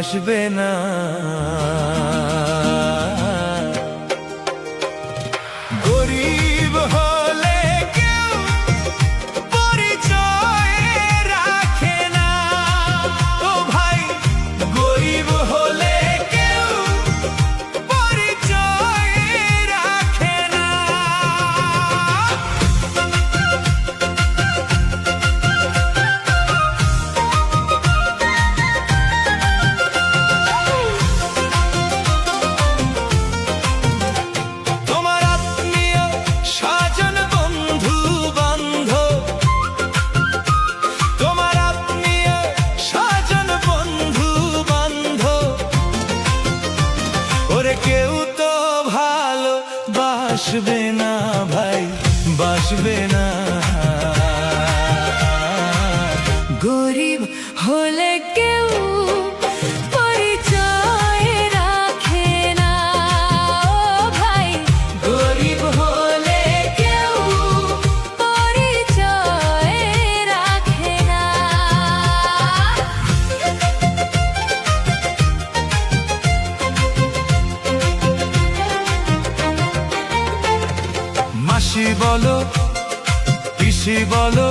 বাসবে না। গরিব হলে কেউ পরিচয় রাখে না। ও ভাই, গরিব হলে কেউ পরিচয় রাখে না। তোমার আত্মীয় স্বজন বন্ধু বান্ধব, তোমার আত্মীয় স্বজন বন্ধু বান্ধব, ওরে কেউ তো ভালো বাসবে না ভাই, বাসবে না। গরিব হলে কেউ পরিচয় রাখে না। ও ভাই, গরিব হলে কেউ পরিচয় রাখে না। মাসি বলো, পিসি বলো,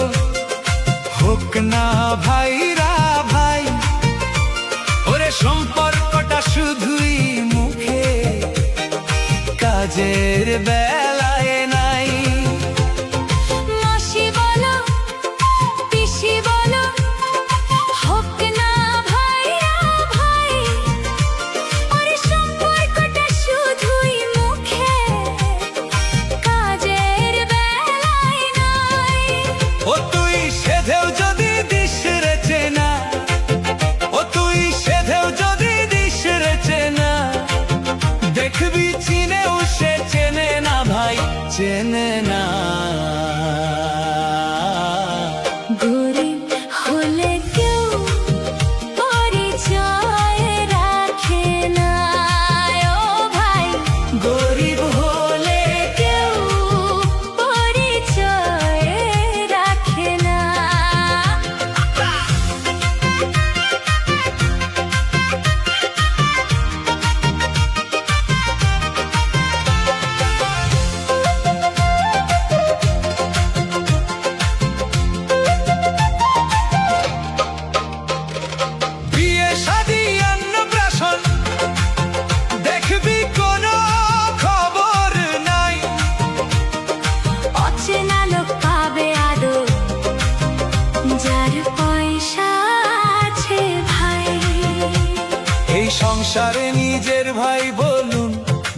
হোক না ভাইরা ভাই, ওরে সম্পর্কটা শুধুই মুখে, কাজের বেলায় নাই। মাসি বলো, পিসি বলো, হোক না ভাইরা ভাই, ওরে সম্পর্কটা শুধুই মুখে, কাজের বেলায় নাই। ও তুই সেধেও যদি দিস রে চেনা, ও তুই সেধেও যদি দিস রে চেনা, দেখবি চিনেও সে চেনে না ভাই, চেনে না। গরিব হলে কেউ পরিচয় রাখে না। ও ভাই, গরিব হলে কেউ পরিচয় রাখে না। বিয়ে শাদী অন্নপ্রাশন দেখবি কোনো খবর নাই। অচেনা লোক পাবে আদর, যার পয়সা আছে ভাই। এই সংসারে নিজের ভাই বলুন,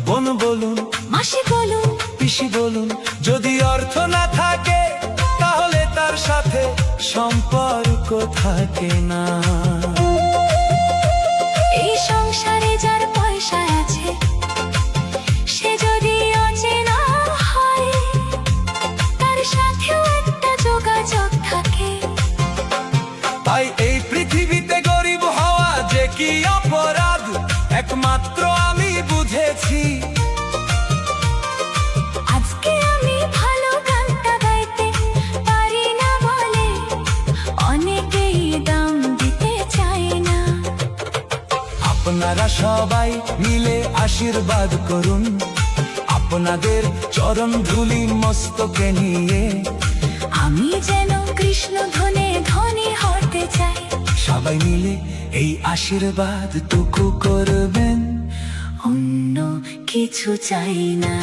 বোন বলুন, মাসি বলুন, পিসি বলুন, যদি অর্থ না থাকে তাহলে তার সাথে সম্পর্ক থাকে না। এই সংসারে যার পয়সা আছে, সে যদি অচেনা হয়, তার সাথেও একটা যোগাযোগ থাকে। তাই এই পৃথিবীতে গরিব হওয়া যে কি অপরাধ, একমাত্র আমি বুঝেছি। আজকে আমি ভালো গানটা গাইতে পারি না বলে অনেকেই দাম দিতে চায় না। আপনারা সবাই মিলে আশীর্বাদ করুন, আপনাদের চরণ ধুলি মস্তকে নিয়ে। আমি যেন কৃষ্ণ ধনে ধনী হতে চাই। সবাই মিলে এই আশীর্বাদ টুকু করবেন, অন্য কিছু চাই না।